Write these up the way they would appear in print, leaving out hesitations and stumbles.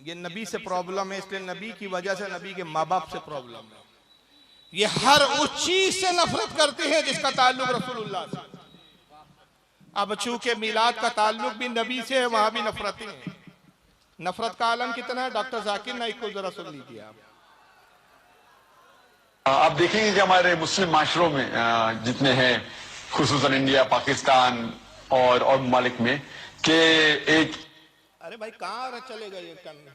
ये नबी से प्रॉब्लम है, इसलिए नबी की वजह से नबी के माँ बाप से प्रॉब्लम है। ये हर उस चीज से नफरत करते हैं जिसका ताल्लुक रसूलुल्लाह से। अब चूंकि मिलाद का ताल्लुक भी नबी से है, वहां भी नफरतें हैं। नफरत का आलम कितना है, डॉक्टर जाकिर नाइक को जरा सुन लीजिए आप देखेंगे कि हमारे मुस्लिम माशरों में जितने हैं, खुसूसन इंडिया, पाकिस्तान और ममालिक में, कि एक अरे भाई कहाँ चले गए करने,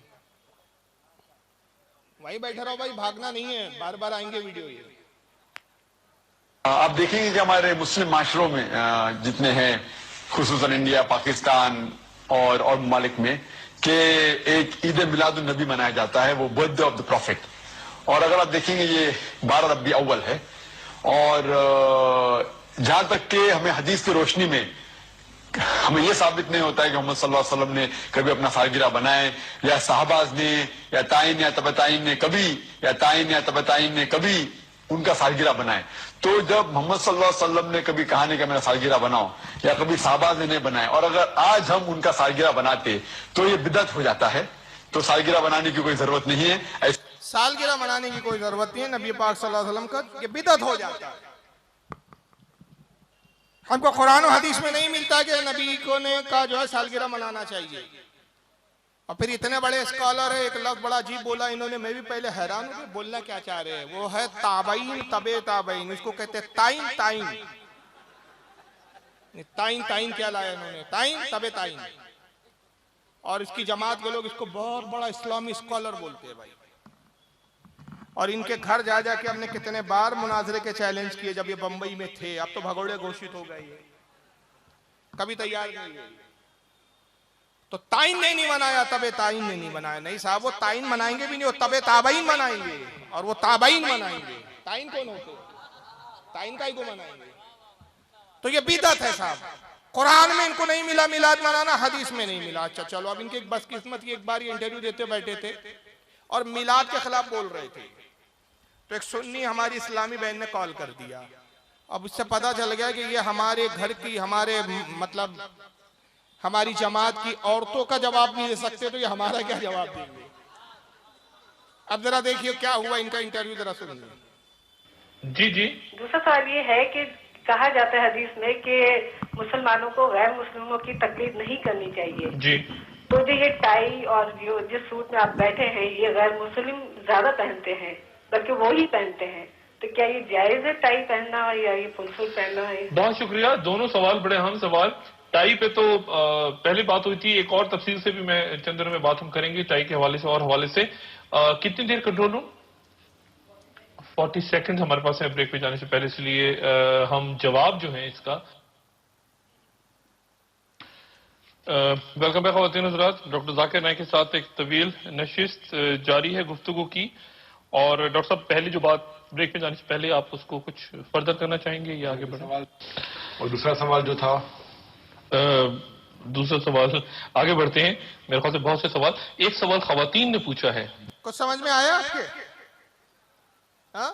वहीं बैठे रहो भाई, भागना नहीं है, बार बार आएंगे वीडियो ये। आप देखेंगे कि हमारे मुस्लिम माशरों में जितने हैं, खुसूसन इंडिया, पाकिस्तान और ममालिक में, कि एक ईद मिलाद उन नबी मनाया जाता है, वो बर्थडे ऑफ द प्रॉफिट। और अगर आप देखेंगे ये 12 रबी अव्वल है, और जहां तक कि हमें हदीस की रोशनी में हमें यह साबित नहीं होता है कि मोहम्मद सल्लल्लाहु अलैहि वसल्लम ने कभी अपना सालगिरह बनाए, या साहबाज ने, या ताइन या तबताइन ने कभी, या ताइन या तबताइन ने कभी उनका सालगिरह बनाए। तो जब मोहम्मद सल्लल्लाहु अलैहि वसल्लम ने कभी कहा नहीं कि मेरा सालगिरह बनाओ, या कभी साहबाज ने नहीं बनाए, और अगर आज हम उनका सालगिरह बनाते तो ये बिदअत हो जाता है। तो सालगिरह बनाने की कोई जरूरत नहीं है, सालगिरह मनाने की कोई जरूरत नहीं है, नबी पाक सल्लल्लाहु अलैहि वसल्लम का ये बिदअत हो जाता है। हमको कुरान और हदीस में नहीं मिलता कि नबी को ने का जो है सालगिरह मनाना चाहिए। और फिर इतने बड़े स्कॉलर है, एक लफ्ज बड़ा अजीब बोला इन्होंने, मैं भी पहले हैरान हूँ बोलना क्या चाह रहे हैं। वो है ताबईन, तबे ताबईन, इसको कहते हैं ताइन ताइन। ताइन ताइन क्या लाया इन्होंने, ताइन तबे ताइन। और इसकी जमात के लोग इसको बहुत बड़ा इस्लामी स्कॉलर बोलते हैं भाई। और इनके घर जा जाके हमने कितने बार मुनाजरे के चैलेंज किए जब ये बंबई में थे। अब तो भगोड़े घोषित हो गए, कभी तैयार नहीं है। तो ताइन ने नहीं मनाया, तबे ताइन ने नहीं मनाया। नहीं साहब, वो ताइन मनाएंगे भी नहीं, वो तबे ताबईन मनाएंगे, और वो ताबईन मनाएंगे। ताइन कौन होते, ताइन का ही को मनाएंगे। तो ये बिदअत है साहब। कुरान में इनको नहीं मिला मिलाद मनाना, हदीस में नहीं मिला। अच्छा चलो, अब इनकी बस किस्मत की, एक बार ये इंटरव्यू देते बैठे थे और मिलाद के खिलाफ बोल रहे थे, तो एक सुन्नी हमारी इस्लामी बहन ने कॉल कर दिया। अब उससे पता चल गया कि ये हमारे घर की, हमारे मतलब हमारी जमात की औरतों का जवाब नहीं दे सकते, तो ये हमारा क्या जवाब देंगे। अब जरा देखिए क्या हुआ, इनका इंटरव्यू जरा सुनिए। जी जी। दूसरा सवाल ये है कि कहा जाता है हदीस में कि मुसलमानों को गैर मुस्लिमों की तकलीफ नहीं करनी चाहिए जी। तो जो ये टाई और जो जिस सूट में आप बैठे हैं, ये गैर मुस्लिम ज्यादा पहनते हैं, बल्कि वो ही पहनते हैं, तो क्या ये जायज है टाई पहनना या ये फुल सूट पहनना है? बहुत शुक्रिया, दोनों सवाल बड़े अहम सवाल। टाई पे तो पहले बात हुई थी, एक और तफसील से भी मैं चंद दिनों में बात हम करेंगे टाई के हवाले से और हवाले से। कितनी देर कंट्रोल रूम? 40 सेकंड हमारे पास है ब्रेक पे जाने से पहले, इसलिए हम जवाब जो है इसका। वेलकम बैक ख़वातीन हज़रात, डॉक्टर जाकिर नाइक के साथ एक तवील नशिस्त जारी है गुफ्तगू की। और डॉक्टर साहब, पहली जो बात ब्रेक पे जाने से पहले आप उसको कुछ फर्दर करना चाहेंगे या आगे बढ़े? और दूसरा सवाल जो था, दूसरा सवाल आगे बढ़ते हैं, मेरे ख्याल से बहुत से सवाल। एक सवाल ख़वातीन ने पूछा है, कुछ समझ में आया आपके? हाँ?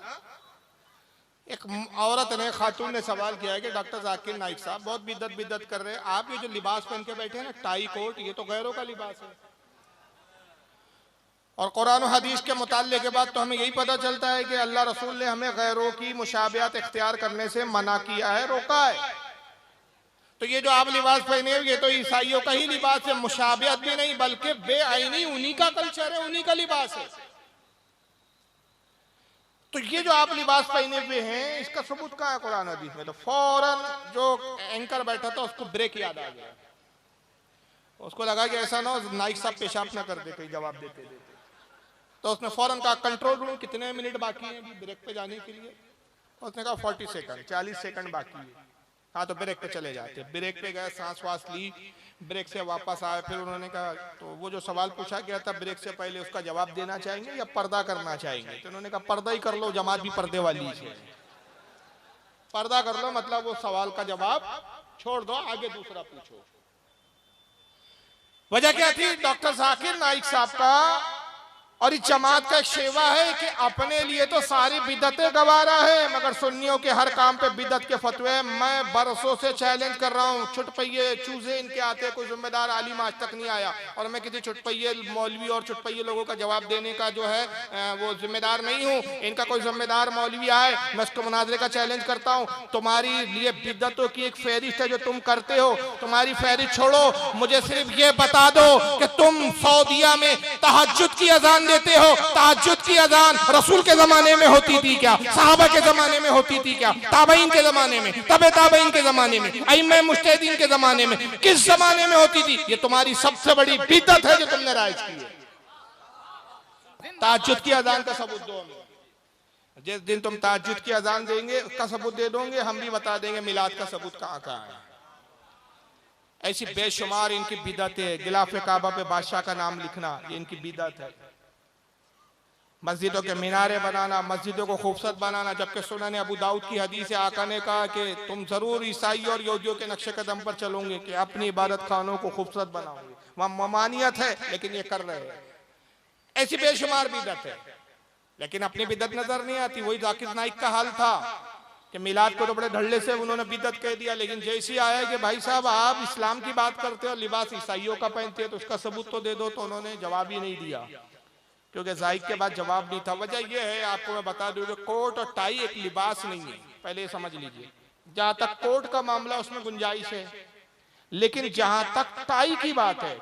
एक औरत ने, खातून ने सवाल किया है कि डॉक्टर जाकिर नाइक साहब बहुत बिदअत कर रहे हैं, आप ये जो लिबास पहन के बैठे हैं ना, टाई कोट, ये तो गैरों का लिबास है। और कुरान और हदीस के मुताले के बाद तो हमें यही पता चलता है कि अल्लाह रसूल ने हमें गैरों की मुशाबियत इख्तियार करने से मना किया है, रोका है। तो ये जो आप लिबास पहने हुए, ये तो ईसाइयों का ही लिबास है, मुशाबियत भी नहीं बल्कि बेआईनी उन्हीं का कल्चर है, उन्हीं का लिबास है। तो ये जो आप लिबास पहने हुए हैं, इसका सबूत कहाँ है कुरान हदीस में? तो फौरन जो एंकर बैठा था उसको ब्रेक याद आ गया, उसको लगा कि ऐसा ना हो नाइक साहब पेशाब ना कर दे कहीं जवाब देते देते। तो उसने फौरन कहा कंट्रोल रूम कितने मिनट बाकी हैं अभी ब्रेक पे जाने के लिए? उसने कहा 40 सेकंड, 40 सेकंड बाकी है। हाँ तो ब्रेक पे चले जाते। ब्रेक पे गए, सांस वास ली, ब्रेक से वापस आए। फिर उन्होंने कहा, तो वो जो सवाल पूछा गया था ब्रेक से पहले, उसका जवाब देना चाहेंगे या पर्दा करना चाहेंगे? तो उन्होंने कहा पर्दा ही कर लो, जमात भी पर्दे वाली है, पर्दा कर लो, मतलब वो सवाल का जवाब छोड़ दो, आगे दूसरा पूछो। वजह क्या थी? डॉक्टर जाकिर नाइक साहब का और इस जमात का एक शेवा है कि अपने लिए तो सारी बिदतें गवारा है, मगर सुन्नियों के हर काम पे बिदत के फतवे। मैं बरसों से चैलेंज कर रहा हूँ, छुटपैये चूजे इनके आते, कोई जिम्मेदार आलिम आज तक नहीं आया, और मैं किसी छुटपैये मौलवी और छुटपैये लोगों का जवाब देने का जो है वो जिम्मेदार नहीं हूँ। इनका कोई जिम्मेदार मौलवी आए, मैं उसको मुनाजरे का चैलेंज करता हूँ। तुम्हारी लिए बिदतों की एक फहरिस्त है जो तुम करते हो, तुम्हारी फहरिस्त छोड़ो, मुझे सिर्फ ये बता दो कि तुम सऊदीया में तहज्जुद की अजान देते हो। तहज्जुद की अजान रसूल के जमाने में होती थी क्या? सहाबा के जमाने में होती थी क्या? ताबईन के जमाने में, तबे ताबईन के जमाने में, अइम्मा मुज्तहिदीन के जमाने में, किस जमाने में होती थी? ये तुम्हारी सबसे बड़ी बिदअत है जो तुमने राइज की है। तहज्जुद की अजान का सबूत दो हमें। जिस दिन तुम तहज्जुद की अजान देंगे उसका सबूत दे दोगे, हम भी बता देंगे मिलाद का सबूत कहाँ कहाँ है। ऐसी बेशुमार इनकी बिदअत है। गिलाफ काबा पे बादशाह का नाम लिखना, ये इनकी बिदअत है। मस्जिदों के मीनारे बनाना, मस्जिदों को खूबसूरत बनाना, जबकि सुनन अबू दाऊद की हदीस है, आका ने कहा कि तुम जरूर ईसाई और यहूदियों के नक्शे कदम पर चलोगे कि अपनी इबादत खानों को खूबसूरत बनाओगे। वहां ममानियत है लेकिन ये कर रहे हैं। ऐसी बेशुमार बिदअत है, लेकिन अपनी बिदअत नजर नहीं आती। वही जाकिर नाइक का हाल था कि मिलाद को तो बड़े ढल्ले से उन्होंने बिदअत कह दिया, लेकिन जैसी आया कि भाई साहब आप इस्लाम की बात करते हो, लिबास ईसाइयों का पहनते हो, तो उसका सबूत तो दे दो, तो उन्होंने जवाब ही नहीं दिया, क्योंकि जाहिद के बाद जवाब नहीं था। वजह यह है, आपको मैं बता दूं कि कोट और टाई एक लिबास नहीं है, पहले समझ लीजिए। जहां तक कोट का मामला उसमें गुंजाइश है, लेकिन जहां तक टाई की बात है,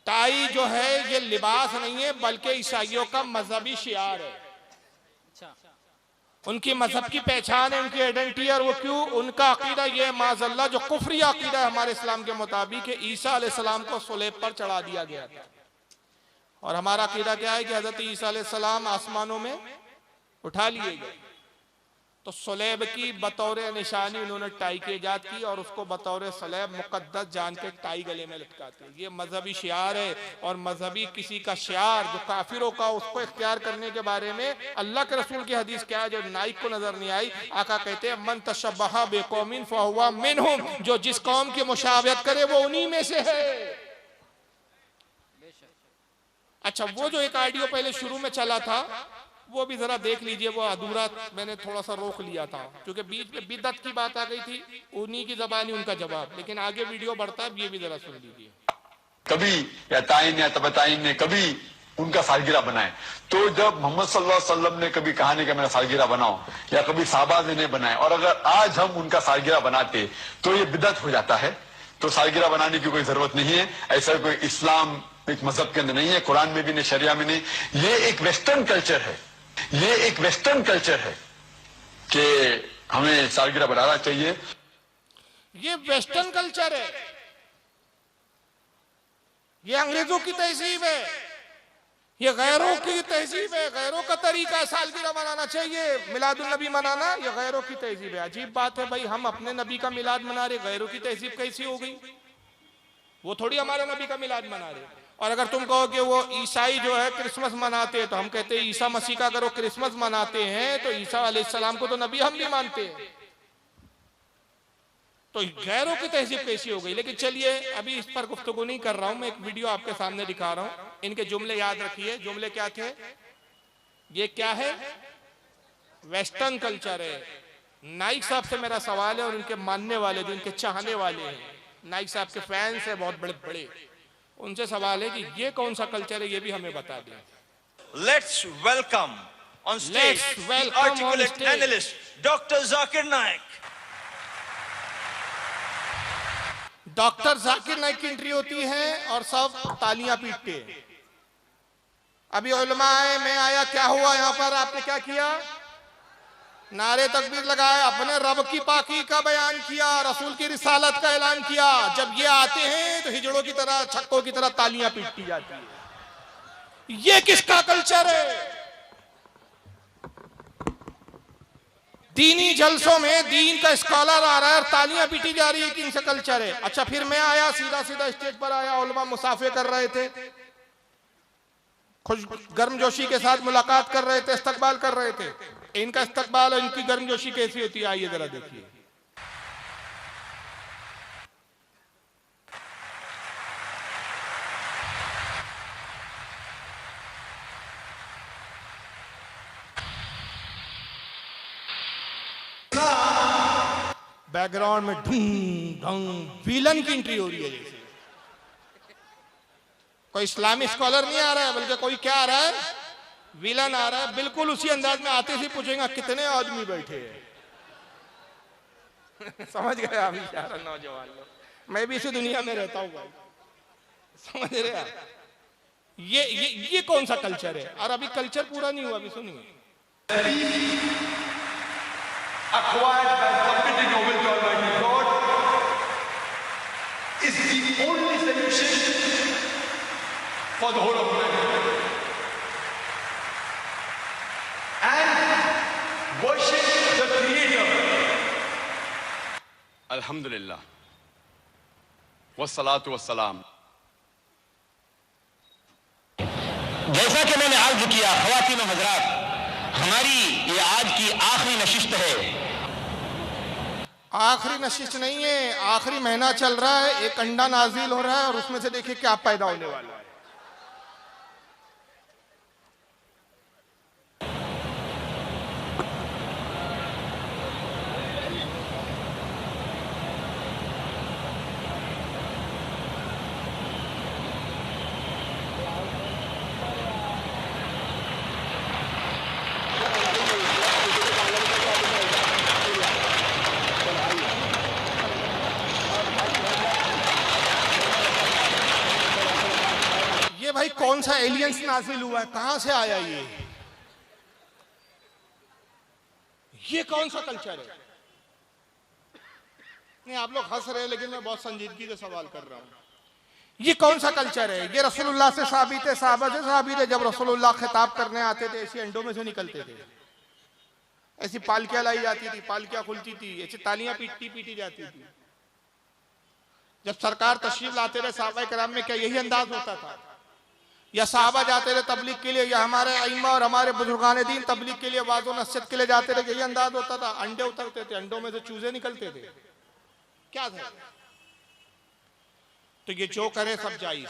टाई जो है ये लिबास नहीं है, बल्कि ईसाइयों का मजहबी शियार है। उनकी मजहब की पहचान है, उनकी आइडेंटिटी। और वो क्यों? उनका अकीदा ये माज़अल्लाह जो कुफ्री अकीदा है हमारे इस्लाम के मुताबिक, ईसा अलैहिस्सलाम को सुलेब पर चढ़ा दिया गया था। और हमारा अकीदा क्या है कि हजरत ईसा अलैहिस्सलाम आसमानों में उठा लिए गए। तो सुलेब की बतौर निशानी उन्होंने टाई की इजाद की, और उसको बतौर सुलेब मुकद्दस जान के टाई गले में लटकाते। ये मजहबी शियार है, और मजहबी किसी का शियार जो काफिरों का, उसको इख्तियार करने के बारे में अल्लाह के रसूल की हदीस क्या है जो नाइक को नजर नहीं आई। आका कहते हैं मन तशब्बहा बिकौमिन फहुवा मिनहुम, जो जिस कौम की मुशाबहत करे वो उन्हीं में से है। अच्छा, वो जो एक ऑडियो पहले शुरू में चला था वो भी जरा देख लीजिए, वो अधूरा मैंने थोड़ा सा रोक लिया था क्योंकि बीच में बिदअत की बात आ गई थी, उन्हीं की जबानी उनका जवाब। लेकिन आगे वीडियो बढ़ता है, ये भी जरा सुन लीजिए। कभी या ताइन या तबताइन ने कभी उनका सालगिरह बनाए, तो जब मोहम्मद सल्लल्लाहु अलैहि वसल्लम ने कभी कहा नहीं कि मेरा सालगिरह बनाओ, या कभी साहबा ने बनाए, और अगर आज हम उनका सालगिरह बनाते तो ये बिदअत हो जाता है। तो सालगिरह बनाने की कोई जरूरत नहीं है, ऐसा कोई इस्लाम एक मजहब के अंदर नहीं है, कुरान में भी नहीं, शरिया में नहीं। ये एक वेस्टर्न कल्चर है, ये एक वेस्टर्न कल्चर है कि हमें सालगिरह बनाना चाहिए। ये वेस्टर्न कल्चर है, ये अंग्रेजों की तहजीब है, ये गैरों की तहजीब है, गैरों का तरीका है सालगिरह मनाना चाहिए, मिलादुल नबी मनाना, ये गैरों की तहजीब है। अजीब बात है भाई, हम अपने नबी का मिलाद मना रहे, गैरों की तहजीब कैसी हो गई? वो थोड़ी हमारे नबी का मिलाद मना रहे। और अगर तुम कहो कि वो ईसाई जो है क्रिसमस मनाते हैं, तो हम कहते हैं ईसा मसीह का अगर वो क्रिसमस मनाते हैं तो ईसा अलैहिस्सलाम को तो नबी हम भी मानते हैं, तो गैरों की तहजीब कैसी हो गई? लेकिन चलिए अभी इस पर गुफ्तगू नहीं कर रहा हूं, मैं एक वीडियो आपके सामने दिखा रहा हूं। इनके जुमले याद रखिए। जुमले क्या थे? ये क्या है? वेस्टर्न कल्चर है। नाइक साहब से मेरा सवाल है, और उनके मानने वाले जो इनके चाहने वाले हैं, नाइक साहब के फैंस है बहुत बड़े बड़े, उनसे सवाल है कि ये कौन सा कल्चर है, ये भी हमें बता दें। Let's welcome on stage the articulate analyst doctor Zakir Naik. Doctor Zakir Naik की एंट्री होती है और सब तालियां पीटते हैं। अभी उलमा आए, मैं आया, क्या हुआ यहाँ पर? आपने क्या किया? नारे तकबीर लगाए, अपने रब की पाकी का बयान किया, रसूल की रिसालत का ऐलान किया। जब ये आते हैं तो हिजड़ों की तरह, छक्कों की तरह तालियां पीटती जाती है। ये किसका कल्चर है? दीनी जलसों में दीन का स्कॉलर आ रहा है और तालियां पीटी जा रही है कि इनसे कल्चर है। अच्छा, फिर मैं आया, सीधा सीधा स्टेज पर आया, उलमा मुसाफे कर रहे थे, खुश गर्मजोशी के साथ मुलाकात कर रहे थे, इस्तकबाल कर रहे थे। इनका इस्तकबाल और इनकी गर्मजोशी कैसी होती है, आइए जरा देखिए। बैकग्राउंड में ढूंढ ढंग विलन की एंट्री हो रही है जैसे। कोई इस्लामिक स्कॉलर नहीं आ रहा है, बल्कि कोई क्या आ रहा है, विलन आ रहा है। बिल्कुल उसी अंदाज में आते ही पूछेगा कितने आदमी बैठे हैं। समझ गए आप इशारा नौजवान लोग, मैं भी इसी दुनिया में रहता हूँ भाई, समझ रहे आप। ये कौन सा कल्चर है? और अभी कल्चर पूरा नहीं हुआ, अभी सुनिए। acquired by submitting over to Almighty God is the only solution for the whole of humanity. And worship the Creator. Alhamdulillah. Wassalatu wassalam. जैसा कि मैंने अर्ज किया, ख़वातीन व हज़रात, हमारी ये आज की आखिरी नशिस्त है। आखिरी नशिस्त नहीं है, आखिरी महीना चल रहा है, एक अंडा नाजिल हो रहा है और उसमें से देखिए क्या पैदा होने वाला है। भाई कौन सा एलियंस नाजिल हुआ है, कहां से आया ये कौन सा कल्चर है? नहीं आप लोग हंस रहे हैं, लेकिन मैं बहुत संजीदगी से सवाल कर रहा हूं। ये कौन सा कल्चर है? ये रसूलुल्लाह से साबित है, साहबा से साबित है। जब रसूलुल्लाह खिताब करने आते थे ऐसे अंडों में से निकलते थे, ऐसी पालकियां लाई जाती थी, पालकियां खुलती थी, ऐसी तालियां पीटी जाती थी। जब सरकार तशरीफ लाते थे साहबा कराम में, क्या यही अंदाज होता था? या साहबा जाते थे तबलीग के लिए, या हमारे अइम्मा और हमारे बुजुर्गान दीन तबलीग के लिए वाज़ो नसीहत के लिए जाते थे, यही अंदाज होता था? अंडे उतरते थे, अंडों में से चूजे निकलते थे, क्या था? तो ये जो करे सब जायज।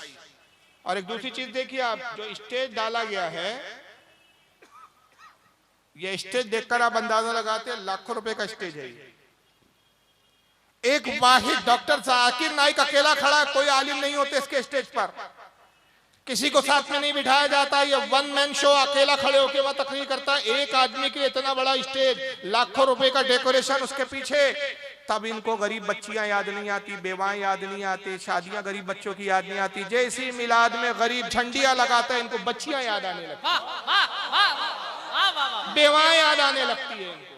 और एक दूसरी चीज देखिए आप, जो स्टेज डाला गया है, ये स्टेज देखकर आप अंदाजा लगाते हैं लाखों रुपए का स्टेज है। एक वाहिद डॉक्टर जाकिर नाइक अकेला खड़ा है, कोई आलिम नहीं होते इसके स्टेज पर, किसी को साथ में नहीं बिठाया जाता। ये वन मैन शो, अकेला खड़े होकर वह तकरीर करता है। एक आदमी के लिए इतना बड़ा स्टेज, लाखों रुपए का डेकोरेशन उसके पीछे। तब इनको गरीब बच्चियां याद नहीं आती, बेवाएं याद नहीं आती, शादियां गरीब बच्चों की याद नहीं आती। जैसी मिलाद में गरीब झंडियां लगाते हैं, इनको बच्चियां याद आने लगती है, बेवाएं याद आने लगती है इनको।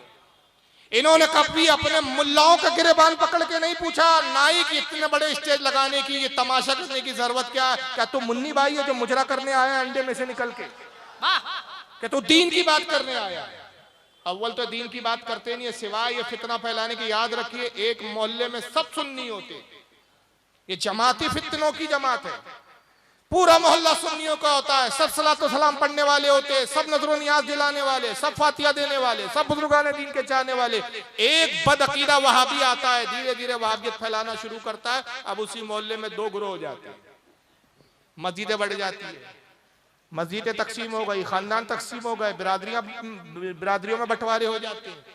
इन्होंने कभी अपने मुल्लाओं का गिरेबान पकड़ के नहीं पूछा, नाइक इतने बड़े स्टेज लगाने की, ये तमाशा करने की जरूरत क्या है? क्या तू मुन्नी भाई है जो मुजरा करने आया अंडे में से निकल के? क्या तू दीन की बात करने आया? अव्वल तो दीन की बात करते नहीं है, सिवाय ये फितना फैलाने की। याद रखिए, एक मोहल्ले में सब सुन्नी होते, ये जमाती फितनों की जमात है। पूरा मोहल्ला सुन्नियों का होता है, सब सलात व सलाम पढ़ने वाले होते हैं, सब नजरो नियाज दिलाने वाले, सब फातिया देने वाले, सब बुजुर्गान दीन के चाहने वाले। एक बदअकीदा वहाबी आता है, धीरे धीरे वहाबियत फैलाना शुरू करता है। अब उसी मोहल्ले में दो ग्रोह हो जाते हैं, मस्जिदें बढ़ जाती है, मस्जिदें तकसीम हो गई, खानदान तकसीम हो गए, बिरादरियों में बंटवारे हो जाते हैं।